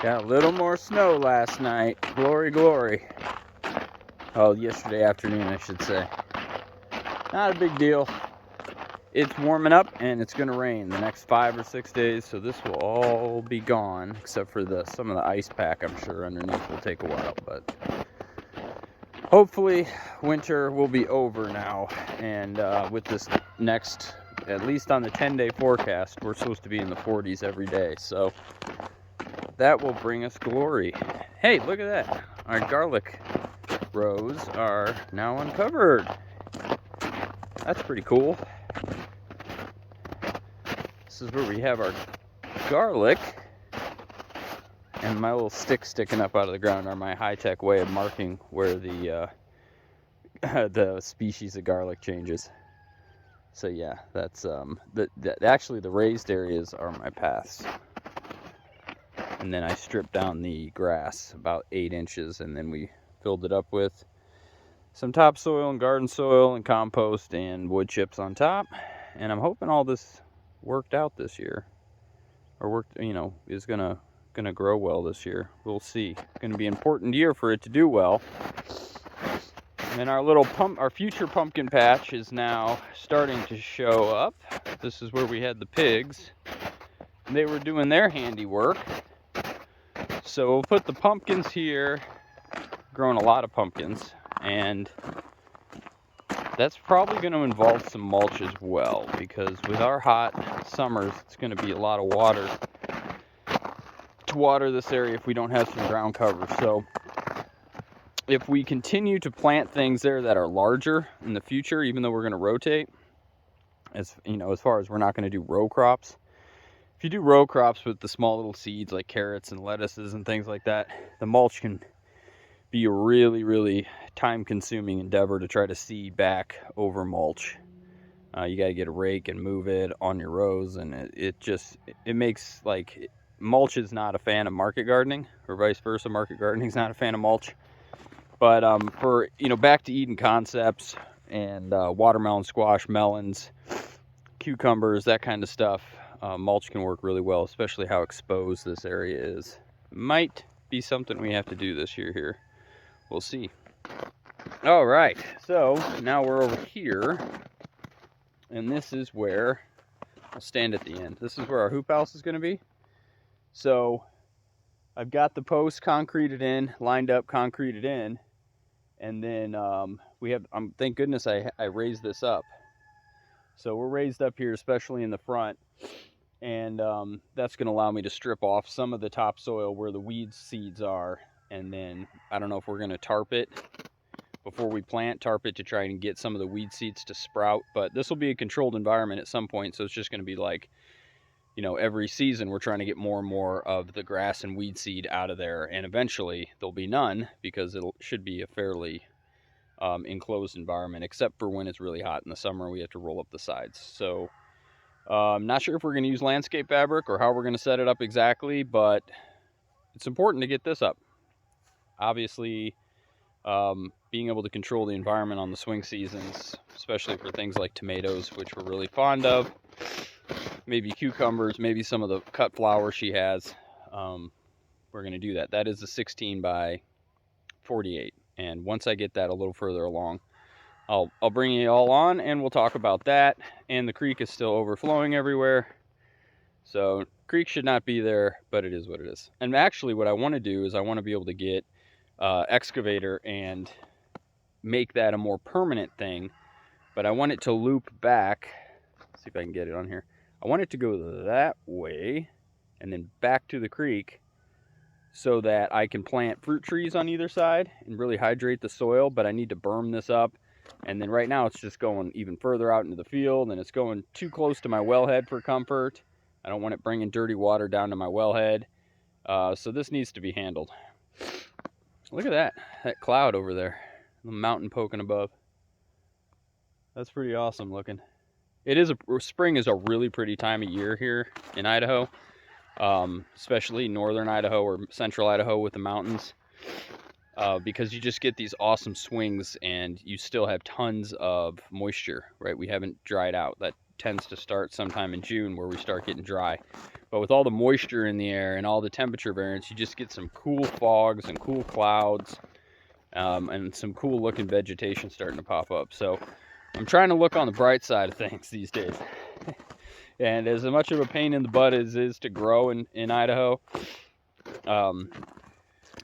Got a little more snow last night. Glory, glory. Oh, yesterday afternoon, I should say. Not a big deal. It's warming up and it's going to rain the next 5 or 6 days, so this will all be gone except for some of the ice pack, I'm sure, underneath will take a while. But hopefully winter will be over now, and with this next, at least on the 10-day forecast, we're supposed to be in the 40s every day, so that will bring us glory. Hey, look at that. Our garlic rows are now uncovered. That's pretty cool. This is where we have our garlic, and my little stick sticking up out of the ground are my high-tech way of marking where the species of garlic changes. So yeah, that's actually the raised areas are my paths. And then I stripped down the grass about 8 inches, and then we filled it up with some topsoil and garden soil and compost and wood chips on top. And I'm hoping all this worked out this year, or is gonna grow well this year. We'll see. It's gonna be an important year for it to do well. And our future pumpkin patch is now starting to show up. This is where we had the pigs. They were doing their handiwork. So we'll put the pumpkins here, growing a lot of pumpkins, and that's probably going to involve some mulch as well, because with our hot summers, it's going to be a lot of water to water this area if we don't have some ground cover. So if we continue to plant things there that are larger in the future, even though we're going to rotate, as far as we're not going to do row crops. If you do row crops with the small little seeds like carrots and lettuces and things like that, the mulch can be a really, really time-consuming endeavor to try to seed back over mulch. You got to get a rake and move it on your rows, and it makes, like, mulch is not a fan of market gardening, or vice versa. Market gardening is not a fan of mulch. But for back to Eden concepts and watermelon, squash, melons, cucumbers, that kind of stuff, mulch can work really well, especially how exposed this area is. Might be something we have to do this year here. We'll see. All right, so now we're over here, and this is where I'll stand at the end. This is where our hoop house is going to be. So I've got the posts concreted in, lined up, concreted in, and then we have, thank goodness I raised this up. So we're raised up here, especially in the front, and that's going to allow me to strip off some of the topsoil where the weed seeds are, and then I don't know if we're going to tarp it before we plant, to try and get some of the weed seeds to sprout, but this will be a controlled environment at some point, so it's just going to be like, every season we're trying to get more and more of the grass and weed seed out of there, and eventually there'll be none, because it should be a fairly enclosed environment, except for when it's really hot in the summer. We have to roll up the sides. So I'm not sure if we're going to use landscape fabric or how we're going to set it up exactly, but it's important to get this up. Obviously, being able to control the environment on the swing seasons, especially for things like tomatoes, which we're really fond of, maybe cucumbers, maybe some of the cut flower she has, we're going to do that. That is a 16 by 48. And once I get that a little further along, I'll bring you all on and we'll talk about that. And the creek is still overflowing everywhere. So creek should not be there, but it is what it is. And actually what I want to do is I want to be able to get excavator and make that a more permanent thing. But I want it to loop back. Let's see if I can get it on here. I want it to go that way and then back to the creek, so that I can plant fruit trees on either side and really hydrate the soil. But I need to berm this up. And then right now it's just going even further out into the field, and it's going too close to my wellhead for comfort. I don't want it bringing dirty water down to my wellhead. So this needs to be handled. Look at that cloud over there, the mountain poking above. That's pretty awesome looking. Spring is a really pretty time of year here in Idaho. Especially northern Idaho or central Idaho with the mountains, because you just get these awesome swings and you still have tons of moisture, right? We haven't dried out. That tends to start sometime in June where we start getting dry. But with all the moisture in the air and all the temperature variance, you just get some cool fogs and cool clouds, and some cool looking vegetation starting to pop up. So I'm trying to look on the bright side of things these days. And as much of a pain in the butt as it is to grow in Idaho,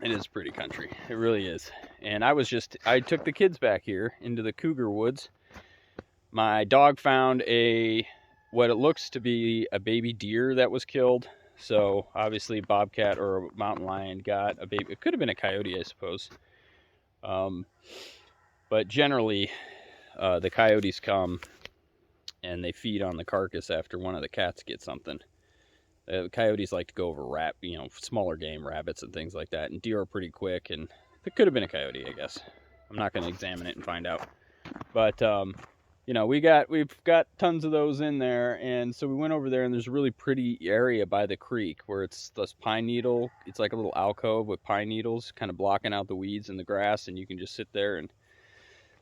it is pretty country. It really is. And I took the kids back here into the cougar woods. My dog found what it looks to be a baby deer that was killed. So obviously bobcat or a mountain lion got a baby. It could have been a coyote, I suppose. But generally, the coyotes come and they feed on the carcass after one of the cats gets something. Coyotes like to go over smaller game, rabbits and things like that. And deer are pretty quick, and it could have been a coyote, I guess. I'm not going to examine it and find out. But, we've got tons of those in there. And so we went over there, and there's a really pretty area by the creek where it's this pine needle. It's like a little alcove with pine needles kind of blocking out the weeds and the grass. And you can just sit there and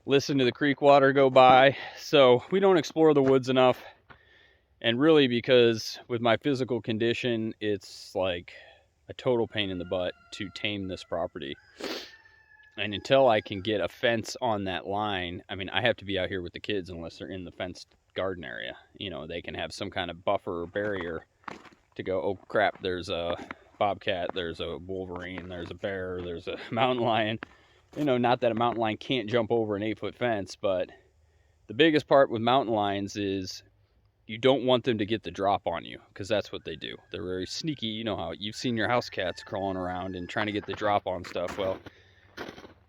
listen to the creek water go by. So we don't explore the woods enough. And really, because with my physical condition, it's like a total pain in the butt to tame this property. And until I can get a fence on that line, I mean, I have to be out here with the kids unless they're in the fenced garden area. They can have some kind of buffer or barrier to go, oh crap, there's a bobcat, there's a wolverine, there's a bear, there's a mountain lion. Not that a mountain lion can't jump over an 8-foot fence, but the biggest part with mountain lions is you don't want them to get the drop on you, because that's what they do. They're very sneaky. You know how you've seen your house cats crawling around and trying to get the drop on stuff. Well,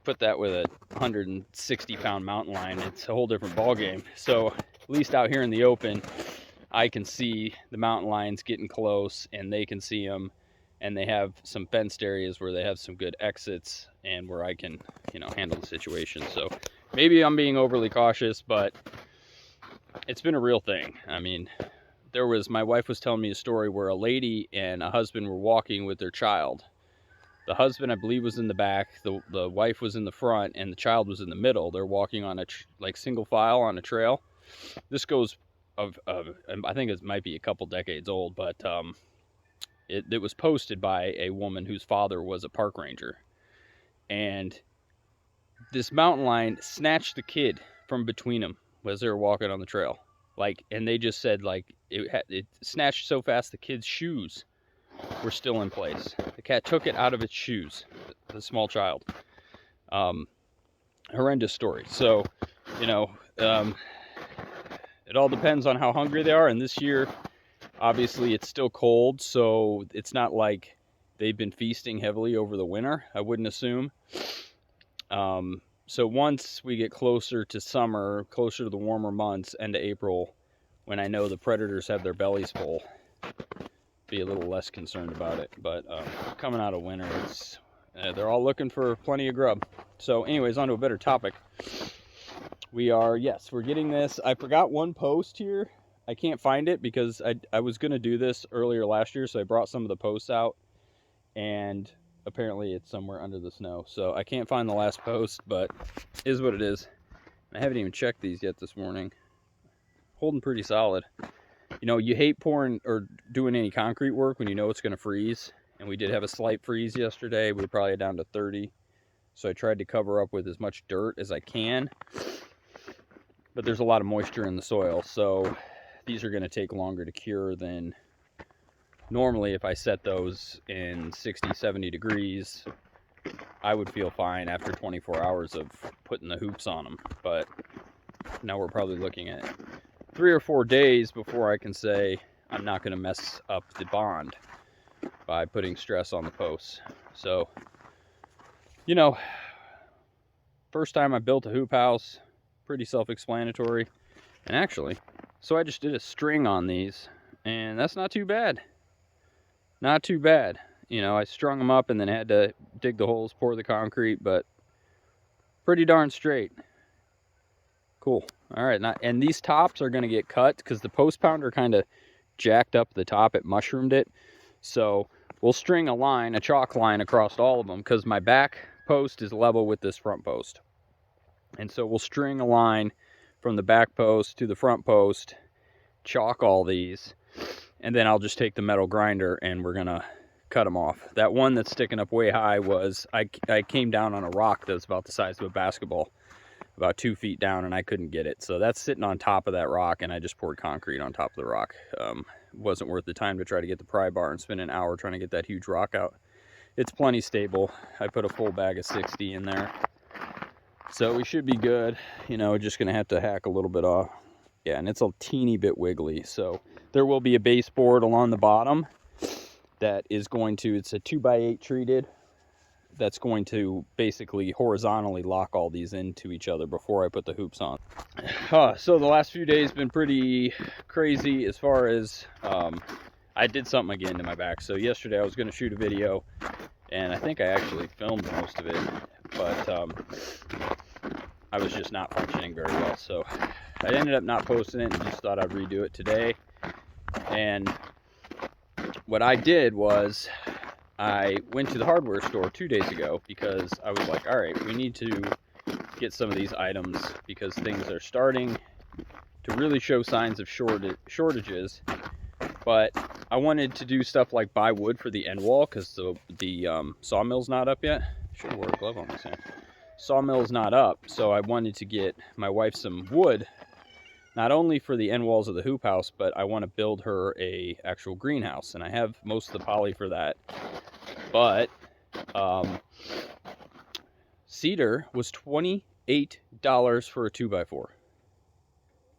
put that with a 160-pound mountain lion, it's a whole different ball game. So at least out here in the open, I can see the mountain lions getting close, and they can see them, and they have some fenced areas where they have some good exits and where I can, handle the situation. So maybe I'm being overly cautious, but it's been a real thing. I mean, my wife was telling me a story where a lady and a husband were walking with their child. The husband, I believe, was in the back, the wife was in the front, and the child was in the middle. They're walking on a single file on a trail. This goes I think it might be a couple decades old, but it was posted by a woman whose father was a park ranger. And this mountain lion snatched the kid from between them as they were walking on the trail. And they just said, it snatched so fast the kid's shoes were still in place. The cat took it out of its shoes, the small child. Horrendous story. So, it all depends on how hungry they are. And this year, obviously, it's still cold, so it's not like they've been feasting heavily over the winter, I wouldn't assume. So once we get closer to summer, closer to the warmer months, end of April, when I know the predators have their bellies full, be a little less concerned about it. But coming out of winter, they're all looking for plenty of grub. So anyways, on to a better topic. We're getting this. I forgot one post here. I can't find it because I was going to do this earlier last year, so I brought some of the posts out, and apparently it's somewhere under the snow. So I can't find the last post, but it is what it is. I haven't even checked these yet this morning. Holding pretty solid. You hate pouring or doing any concrete work when you know it's going to freeze. And we did have a slight freeze yesterday. We were probably down to 30. So I tried to cover up with as much dirt as I can. But there's a lot of moisture in the soil. So these are going to take longer to cure than normally. If I set those in 60, 70 degrees, I would feel fine after 24 hours of putting the hoops on them. But now we're probably looking at 3 or 4 days before I can say I'm not going to mess up the bond by putting stress on the posts. So, first time I built a hoop house, pretty self-explanatory. And actually, so I just did a string on these, and that's not too bad. Not too bad. I strung them up and then had to dig the holes, pour the concrete, but pretty darn straight. Cool. All right, and these tops are going to get cut because the post pounder kind of jacked up the top. It mushroomed it. So we'll string a chalk line across all of them because my back post is level with this front post. And so we'll string a line from the back post to the front post, chalk all these, and then I'll just take the metal grinder and we're gonna cut them off. That one that's sticking up way high was, I came down on a rock that was about the size of a basketball, about 2 feet down, and I couldn't get it. So that's sitting on top of that rock, and I just poured concrete on top of the rock. Wasn't worth the time to try to get the pry bar and spend an hour trying to get that huge rock out. It's plenty stable. I put a full bag of 60 in there. So we should be good. You know, just gonna have to hack a little bit off. Yeah, and it's a teeny bit wiggly. So there will be a baseboard along the bottom that is going to, it's a 2x8 treated, that's going to basically horizontally lock all these into each other before I put the hoops on. So the last few days been pretty crazy as far as, I did something again to my back. So yesterday I was going to shoot a video, and I think I actually filmed most of it, but I was just not functioning very well. So I ended up not posting it and just thought I'd redo it today. And what I did was I went to the hardware store 2 days ago because I was like, all right, we need to get some of these items because things are starting to really show signs of shortages. But I wanted to do stuff like buy wood for the end wall because the sawmill's not up yet. Should have wore a glove on this hand. Sawmill's not up, so I wanted to get my wife some wood, not only for the end walls of the hoop house, but I want to build her a actual greenhouse, and I have most of the poly for that. But cedar was $28 for a 2x4.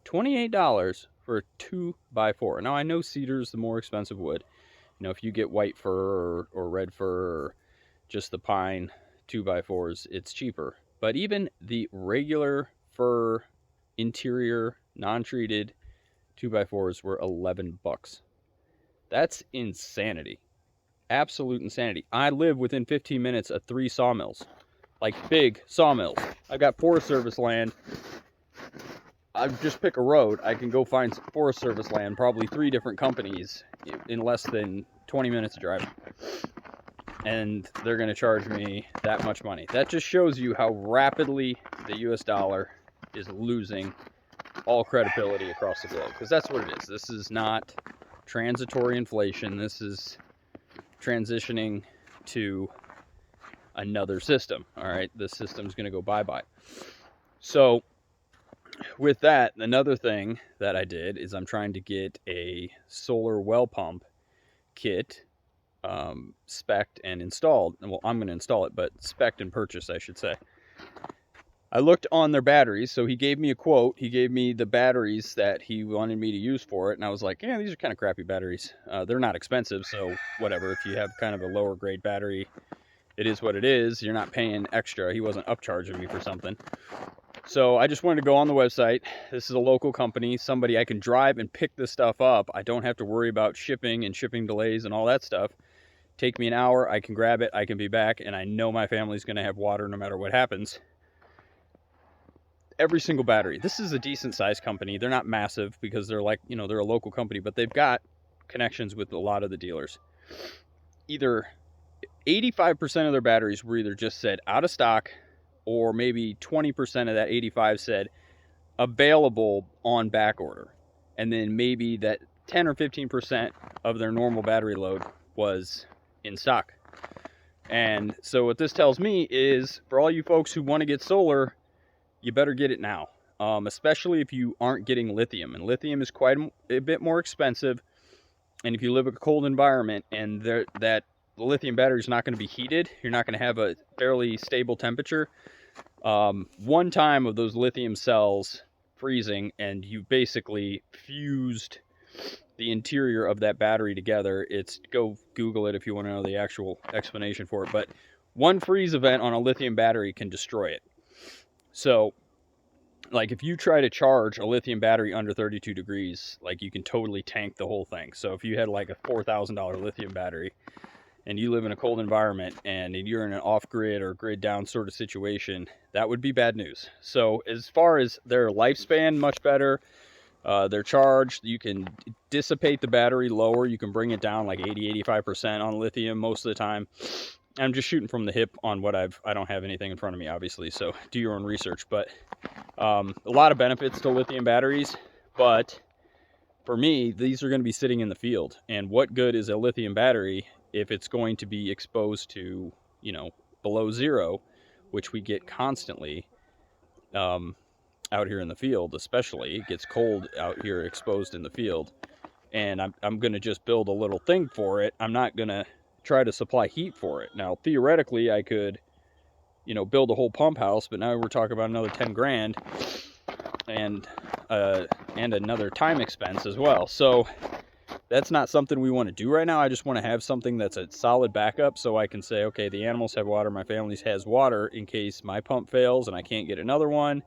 $28 for a 2x4. Now I know cedar is the more expensive wood. You know, if you get white fir or red fir or just the pine 2x4s, it's cheaper. But even the regular fir interior non-treated 2x4s were 11 bucks. That's insanity. Absolute insanity. I live within 15 minutes of 3 sawmills, like big sawmills. I've got Forest Service land. I just pick a road. I can go find some Forest Service land, probably 3 different companies in less than 20 minutes of driving. And they're going to charge me that much money. That just shows you how rapidly the US dollar is losing all credibility across the globe. Because that's what it is. This is not transitory inflation. This is transitioning to another system. All right, this system's going to go bye-bye. So with that, another thing that I did is I'm trying to get a solar well pump kit spec'd and installed. Well, I'm going to install it, but spec'd and purchased, I should say. I looked on their batteries, so he gave me a quote. He gave me the batteries that he wanted me to use for it, and I was like, yeah, these are kind of crappy batteries. They're not expensive, so whatever. If you have kind of a lower grade battery, it is what it is. You're not paying extra. He wasn't upcharging me for something. So I just wanted to go on the website. This is a local company, somebody I can drive and pick this stuff up. I don't have to worry about shipping and shipping delays and all that stuff. Take me an hour, I can grab it, I can be back, and I know my family's going to have water no matter what happens. Every single battery. This is a decent sized company. They're not massive because they're like, you know, they're a local company, but they've got connections with a lot of the dealers. Either 85% of their batteries were either just said out of stock, or maybe 20% of that 85 said available on back order. And then maybe that 10 or 15% of their normal battery load was in stock. And so what this tells me is, for all you folks who want to get solar, you better get it now, especially if you aren't getting lithium. And lithium is quite a bit more expensive. And if you live in a cold environment and that lithium battery is not going to be heated, you're not going to have a fairly stable temperature. One time of those lithium cells freezing, and you basically fused the interior of that battery together. It's, go Google it if you want to know the actual explanation for it. But one freeze event on a lithium battery can destroy it. So, like, if you try to charge a lithium battery under 32 degrees, like, you can totally tank the whole thing. So if you had like a $4,000 lithium battery and you live in a cold environment and you're in an off-grid or grid-down sort of situation, that would be bad news. So as far as their lifespan, much better. They're charged. You can dissipate the battery lower. You can bring it down like 80-85% on lithium most of the time. I'm just shooting from the hip on what I don't have anything in front of me, obviously, so do your own research. But a lot of benefits to lithium batteries, but for me, these are going to be sitting in the field. And what good is a lithium battery if it's going to be exposed to, you know, below zero, which we get constantly out here in the field, especially. It gets cold out here exposed in the field. And I'm going to just build a little thing for it. I'm not going to try to supply heat for it. Now, theoretically, I could, you know, build a whole pump house, but now we're talking about another 10 grand and another time expense as well. So that's not something we want to do right now. I just want to have something that's a solid backup so I can say, okay, the animals have water, my family has water in case my pump fails and I can't get another one,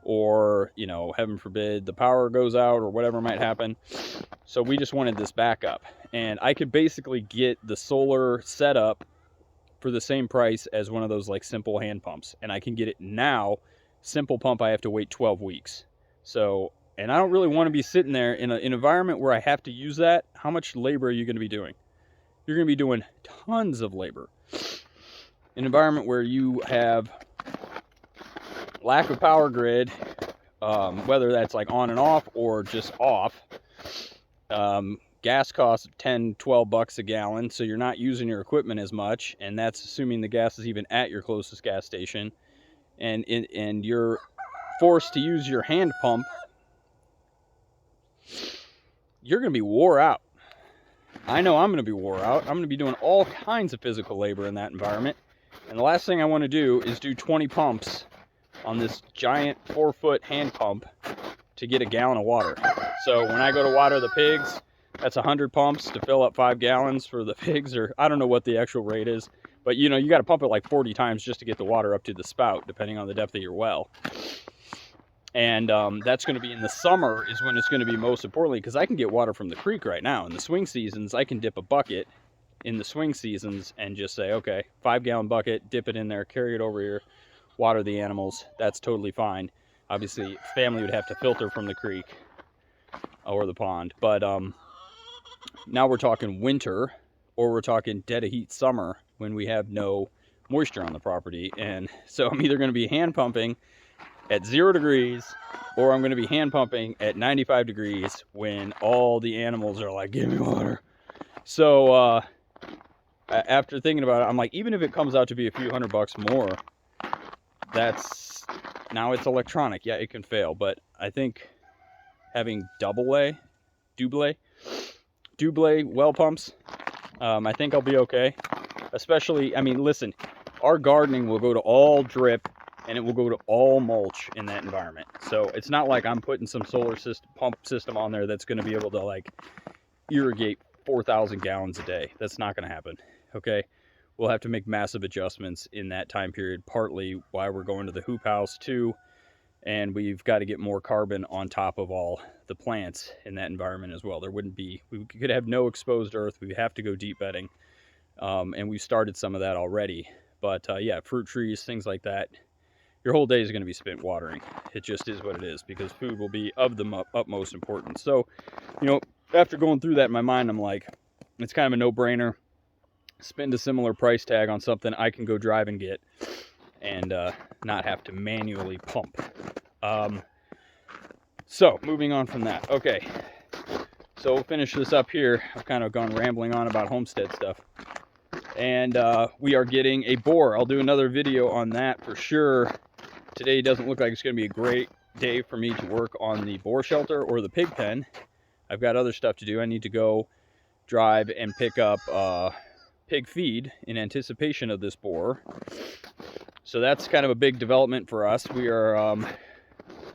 or, you know, heaven forbid the power goes out or whatever might happen. So we just wanted this backup. And I could basically get the solar setup for the same price as one of those like simple hand pumps. And I can get it now. Simple pump, I have to wait 12 weeks. So, and I don't really want to be sitting there in an environment where I have to use that. How much labor are you going to be doing? You're going to be doing tons of labor. An environment where you have lack of power grid, whether that's like on and off or just off. Gas costs 10, 12 bucks a gallon, so you're not using your equipment as much, and that's assuming the gas is even at your closest gas station. And you're forced to use your hand pump. You're going to be wore out. I know I'm going to be wore out. I'm going to be doing all kinds of physical labor in that environment. And the last thing I want to do is do 20 pumps on this giant 4-foot hand pump to get a gallon of water. So when I go to water the pigs, that's 100 pumps to fill up 5 gallons for the pigs, or I don't know what the actual rate is. But, you know, you got to pump it like 40 times just to get the water up to the spout, depending on the depth of your well. And that's going to be in the summer is when it's going to be most importantly, because I can get water from the creek right now. In the swing seasons, I can dip a bucket in the swing seasons and just say, okay, 5-gallon bucket, dip it in there, carry it over here, water the animals. That's totally fine. Obviously, family would have to filter from the creek or the pond. But now we're talking winter, or we're talking dead of heat summer when we have no moisture on the property. And so I'm either going to be hand pumping at 0 degrees, or I'm going to be hand pumping at 95 degrees when all the animals are like, give me water. So after thinking about it, I'm like, even if it comes out to be a few $100 more, now it's electronic. Yeah, it can fail, but I think having double well pumps, I think I'll be okay. Especially, I mean, listen, our gardening will go to all drip and it will go to all mulch in that environment. So it's not like I'm putting some solar pump system on there that's going to be able to like irrigate 4,000 gallons a day. That's not going to happen. Okay. We'll have to make massive adjustments in that time period, partly why we're going to the hoop house too. And we've got to get more carbon on top of all the plants in that environment as well. We could have no exposed earth. We have to go deep bedding. And we've started some of that already. But yeah, fruit trees, things like that. Your whole day is going to be spent watering. It just is what it is, because food will be of the utmost importance. So, you know, after going through that in my mind, I'm like, it's kind of a no-brainer. Spend a similar price tag on something I can go drive and get and not have to manually pump. So moving on from that. Okay, so we'll finish this up here. I've kind of gone rambling on about homestead stuff. And we are getting a boar. I'll do another video on that for sure. Today doesn't look like it's going to be a great day for me to work on the boar shelter or the pig pen. I've got other stuff to do. I need to go drive and pick up pig feed in anticipation of this boar. So that's kind of a big development for us.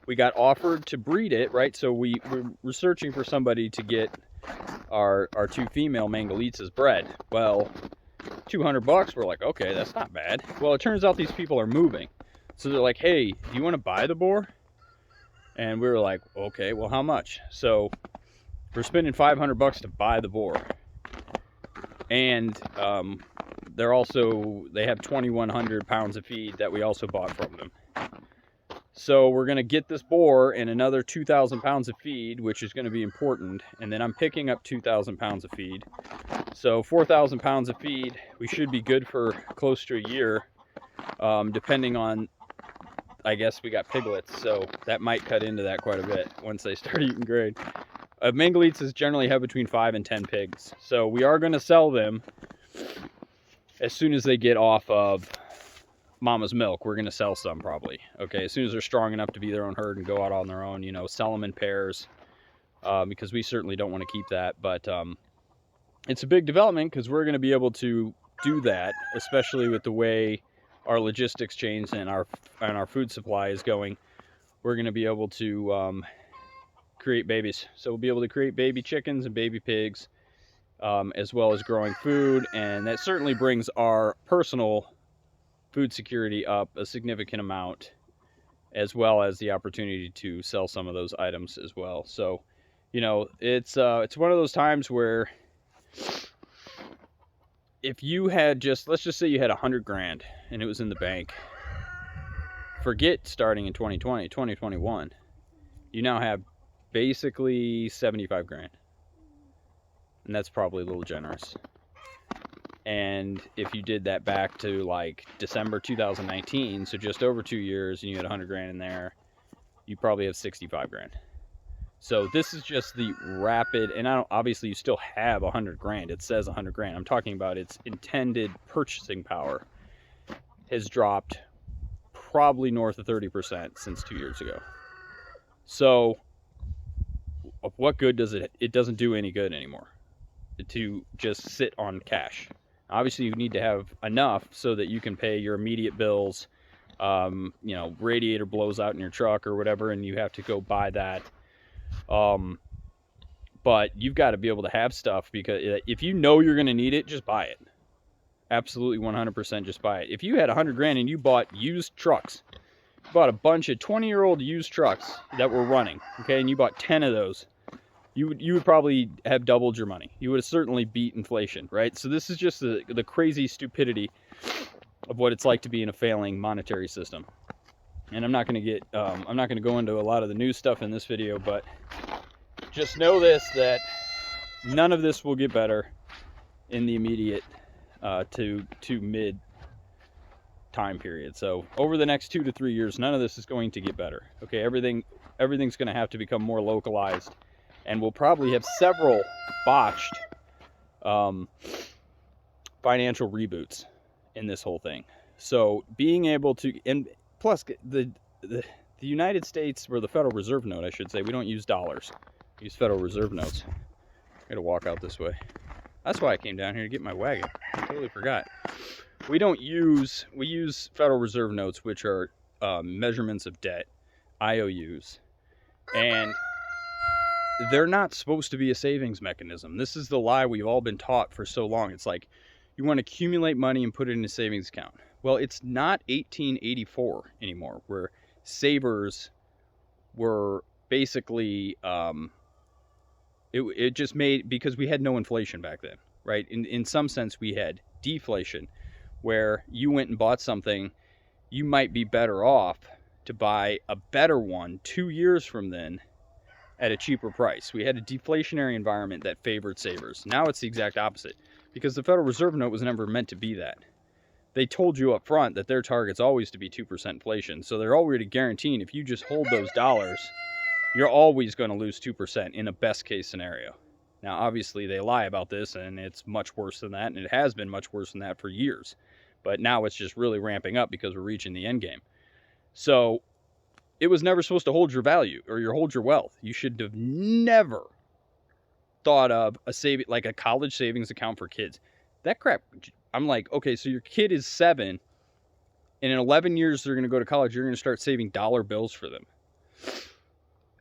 We got offered to breed it, right? So we're searching for somebody to get our 2 female Mangalitas bred. Well, $200, we're like, okay, that's not bad. Well, it turns out these people are moving. So they're like, hey, do you want to buy the boar? And we were like, okay, well, how much? So we're spending $500 to buy the boar. And they have 2,100 pounds of feed that we also bought from them. So we're going to get this boar and another 2,000 pounds of feed, which is going to be important. And then I'm picking up 2,000 pounds of feed. So 4,000 pounds of feed, we should be good for close to a year, depending on, I guess we got piglets, so that might cut into that quite a bit once they start eating grain. Mangalitas generally have between 5 and 10 pigs. So we are going to sell them as soon as they get off of mama's milk. We're going to sell some probably. Okay, as soon as they're strong enough to be their own herd and go out on their own, you know, sell them in pairs, because we certainly don't want to keep that. But it's a big development because we're going to be able to do that, especially with the way our logistics chains and our food supply is going. We're going to be able to create babies. So we'll be able to create baby chickens and baby pigs, as well as growing food, and that certainly brings our personal food security up a significant amount, as well as the opportunity to sell some of those items as well. So, you know, it's one of those times where if you had let's just say you had 100 grand and it was in the bank, forget starting in 2020, 2021, you now have basically 75 grand. And that's probably a little generous. And if you did that back to like December 2019, so just over 2 years, and you had 100 grand in there, you probably have 65 grand. So this is just the rapid, and obviously you still have 100 grand. It says 100 grand. I'm talking about its intended purchasing power has dropped probably north of 30% since 2 years ago. So what good does it? It doesn't do any good anymore to just sit on cash. Obviously, you need to have enough so that you can pay your immediate bills. You know, radiator blows out in your truck or whatever, and you have to go buy that. But you've got to be able to have stuff, because if you know you're going to need it, just buy it. Absolutely 100% just buy it. If you had 100 grand and you bought used trucks, bought a bunch of 20-year-old used trucks that were running, okay, and you bought 10 of those, you would probably have doubled your money. You would have certainly beat inflation, right? So this is just the crazy stupidity of what it's like to be in a failing monetary system. And I'm not going to go into a lot of the new stuff in this video, but just know this, that none of this will get better in the immediate to mid time period. So over the next 2 to 3 years, none of this is going to get better. Okay, everything's going to have to become more localized, and we'll probably have several botched financial reboots in this whole thing. So being able to, and plus the United States, or the Federal Reserve note, I should say, we don't use dollars, we use Federal Reserve notes. I gotta walk out this way. That's why I came down here to get my wagon. I totally forgot. We use Federal Reserve notes, which are measurements of debt, IOUs, and they're not supposed to be a savings mechanism. This is the lie we've all been taught for so long. It's like you want to accumulate money and put it in a savings account. Well, it's not 1884 anymore, where savers were basically it just made, because we had no inflation back then, right? In some sense, we had deflation, where you went and bought something, you might be better off to buy a better one 2 years from then at a cheaper price. We had a deflationary environment that favored savers. Now it's the exact opposite, because the Federal Reserve note was never meant to be that. They told you up front that their target's always to be 2% inflation. So they're already guaranteeing if you just hold those dollars, you're always going to lose 2% in a best case scenario. Now, obviously, they lie about this, and it's much worse than that, and it has been much worse than that for years. But now it's just really ramping up because we're reaching the end game. So it was never supposed to hold your value or hold your wealth. You should have never thought of like a college savings account for kids. That crap, I'm like, okay, so your kid is 7, and in 11 years they're going to go to college. You're going to start saving dollar bills for them.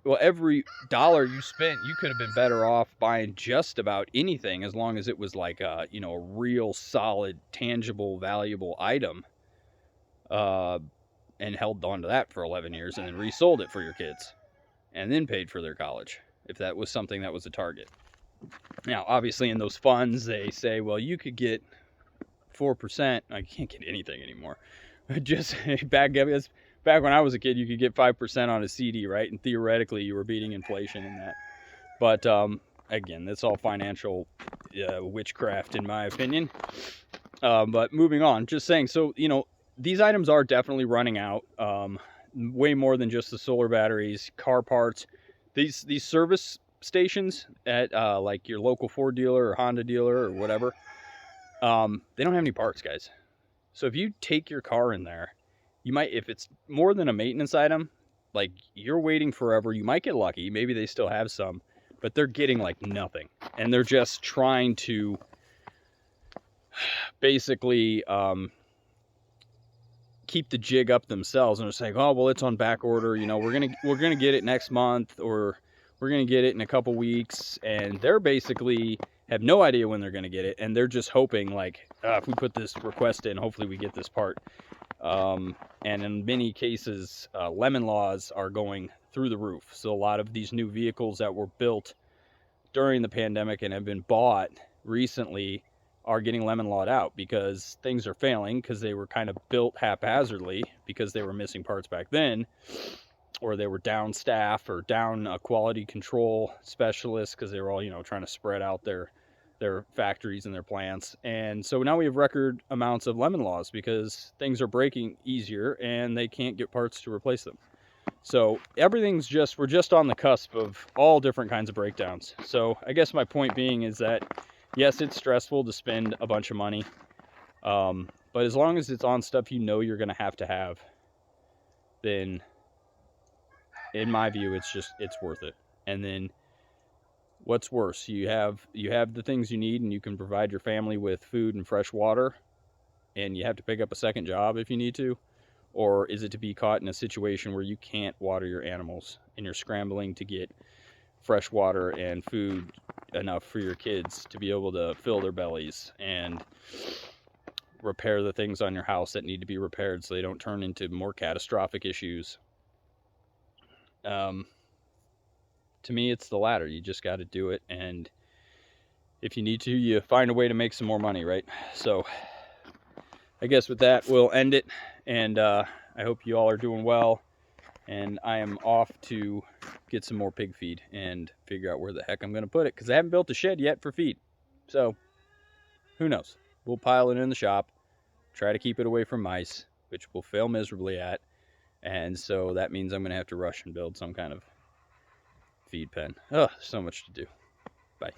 Well, every dollar you spent, you could have been better off buying just about anything, as long as it was like a real solid, tangible, valuable item, and held on to that for 11 years and then resold it for your kids and then paid for their college, if that was something that was a target. Now, obviously in those funds, they say, well, you could get 4%. I can't get anything anymore. Just back when I was a kid, you could get 5% on a CD, right? And theoretically, you were beating inflation in that. But again, that's all financial witchcraft, in my opinion. But moving on, just saying, so, these items are definitely running out. Way more than just the solar batteries, car parts. These service stations at like your local Ford dealer or Honda dealer or whatever, they don't have any parts, guys. So if you take your car in there, you might, if it's more than a maintenance item, like you're waiting forever. You might get lucky. Maybe they still have some, but they're getting like nothing. And they're just trying to basically keep the jig up themselves, and they're saying, oh, well, it's on back order. You know, we're gonna get it next month, or we're gonna get it in a couple weeks. And they're basically have no idea when they're gonna get it, and they're just hoping like, if we put this request in, hopefully we get this part. And in many cases, lemon laws are going through the roof. So a lot of these new vehicles that were built during the pandemic and have been bought recently are getting lemon lawed out because things are failing, because they were kind of built haphazardly because they were missing parts back then, or they were down staff or down quality control specialists because they were all, you know, trying to spread out their factories and their plants. And so now we have record amounts of lemon laws because things are breaking easier and they can't get parts to replace them. So everything's just, we're just on the cusp of all different kinds of breakdowns. So I guess my point being is that, yes, it's stressful to spend a bunch of money. But as long as it's on stuff you know you're going to have, then in my view, it's worth it. And then what's worse, you have the things you need and you can provide your family with food and fresh water, and you have to pick up a second job if you need to? Or is it to be caught in a situation where you can't water your animals and you're scrambling to get fresh water and food enough for your kids to be able to fill their bellies and repair the things on your house that need to be repaired so they don't turn into more catastrophic issues? To me, it's the latter. You just got to do it, and if you need to, you find a way to make some more money, right? So I guess with that, we'll end it, and I hope you all are doing well, and I am off to get some more pig feed and figure out where the heck I'm going to put it, because I haven't built a shed yet for feed. So who knows? We'll pile it in the shop, try to keep it away from mice, which we'll fail miserably at, and so that means I'm going to have to rush and build some kind of feed pen. Oh, so much to do. Bye.